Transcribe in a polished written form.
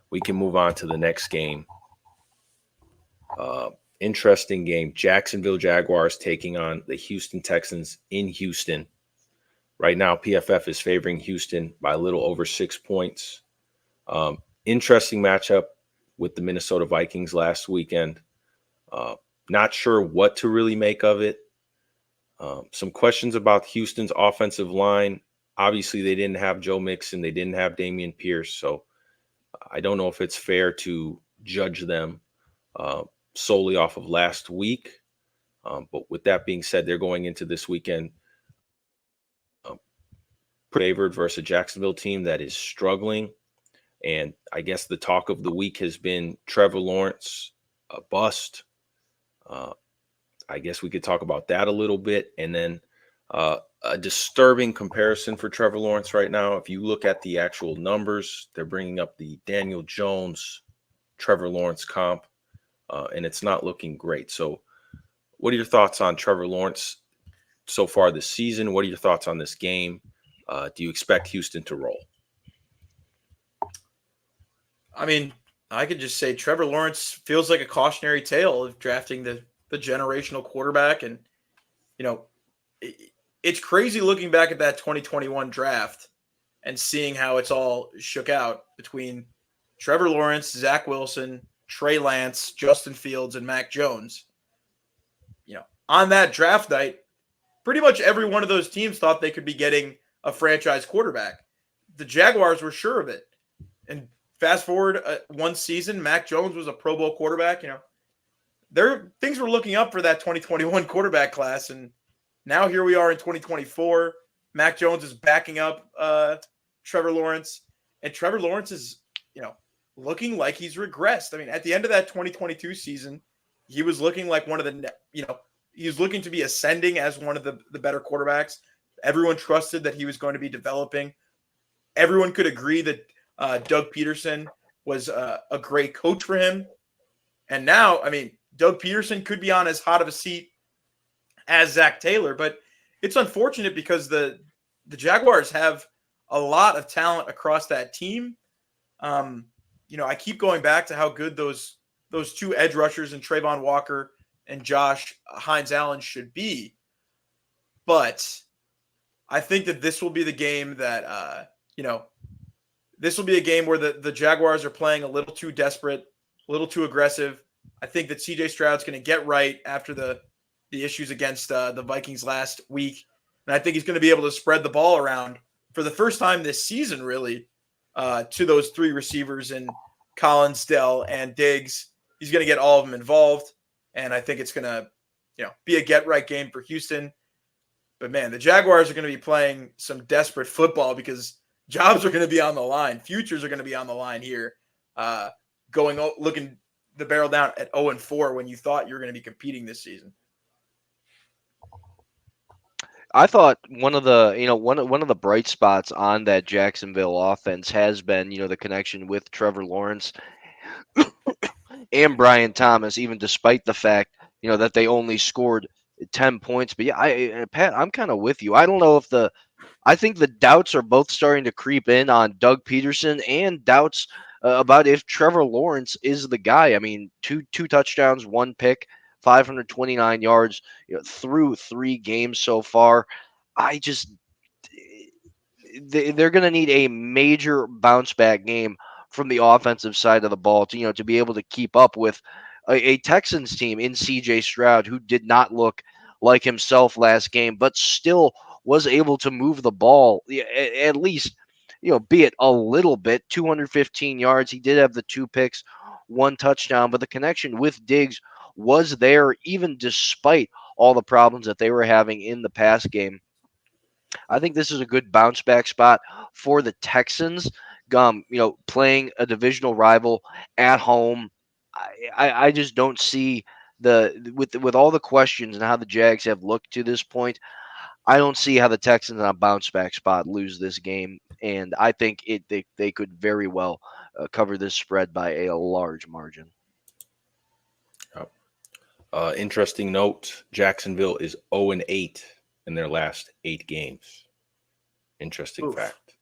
we can move on to the next game. Interesting game. Jacksonville Jaguars taking on the Houston Texans in Houston. Right now, PFF is favoring Houston by a little over 6 points. Interesting matchup with the Minnesota Vikings last weekend. Not sure what to really make of it. Some questions about Houston's offensive line. Obviously, they didn't have Joe Mixon. They didn't have Damian Pierce. So I don't know if it's fair to judge them solely off of last week. But with that being said, they're going into this weekend favored versus a Jacksonville team that is struggling. And I guess the talk of the week has been Trevor Lawrence, a bust. I guess we could talk about that a little bit. And then a disturbing comparison for Trevor Lawrence right now. If you look at the actual numbers, they're bringing up the Daniel Jones, Trevor Lawrence comp, and it's not looking great. So what are your thoughts on Trevor Lawrence so far this season? What are your thoughts on this game? Do you expect Houston to roll? I mean, I could just say Trevor Lawrence feels like a cautionary tale of drafting the generational quarterback. And, it's crazy looking back at that 2021 draft and seeing how it's all shook out between Trevor Lawrence, Zach Wilson, Trey Lance, Justin Fields, and Mac Jones. On that draft night, pretty much every one of those teams thought they could be getting a franchise quarterback. The Jaguars were sure of it. And fast forward one season, Mac Jones was a Pro Bowl quarterback. Things were looking up for that 2021 quarterback class. And now here we are in 2024. Mac Jones is backing up Trevor Lawrence. And Trevor Lawrence is, looking like he's regressed. I mean, at the end of that 2022 season, he was looking like one of the, he was looking to be ascending as one of the better quarterbacks. Everyone trusted that he was going to be developing. Everyone could agree that Doug Peterson was a great coach for him. And now, I mean, Doug Peterson could be on as hot of a seat as Zach Taylor, but it's unfortunate because the Jaguars have a lot of talent across that team. I keep going back to how good those two edge rushers and Trayvon Walker and Josh Hines-Allen should be. But I think that this will be the game that, this will be a game where the Jaguars are playing a little too desperate, a little too aggressive. I think that CJ Stroud's going to get right after the issues against the Vikings last week. And I think he's going to be able to spread the ball around for the first time this season, really, to those three receivers in Collins, Dell, and Diggs. He's going to get all of them involved. And I think it's going to, be a get-right game for Houston. But, man, the Jaguars are going to be playing some desperate football because jobs are going to be on the line. Futures are going to be on the line here. Looking the barrel down at 0-4 when you thought you were going to be competing this season. I thought one of the bright spots on that Jacksonville offense has been, the connection with Trevor Lawrence and Brian Thomas, even despite the fact, that they only scored 10 points. But yeah, Pat, I'm kind of with you. I don't know if I think the doubts are both starting to creep in on Doug Peterson and doubts about if Trevor Lawrence is the guy. I mean, two touchdowns, one pick, 529 yards, through 3 games so far. They're going to need a major bounce back game from the offensive side of the ball to be able to keep up with a Texans team in CJ Stroud, who did not look like himself last game, but still was able to move the ball at least, be it a little bit. 215 yards. He did have the 2 picks, 1 touchdown, but the connection with Diggs was there even despite all the problems that they were having in the pass game. I think this is a good bounce back spot for the Texans. Playing a divisional rival at home. I just don't see with all the questions and how the Jags have looked to this point. I don't see how the Texans on a bounce back spot lose this game, and I think they could very well cover this spread by a large margin. Interesting note: Jacksonville is 0-8 in their last 8 games. Interesting fact.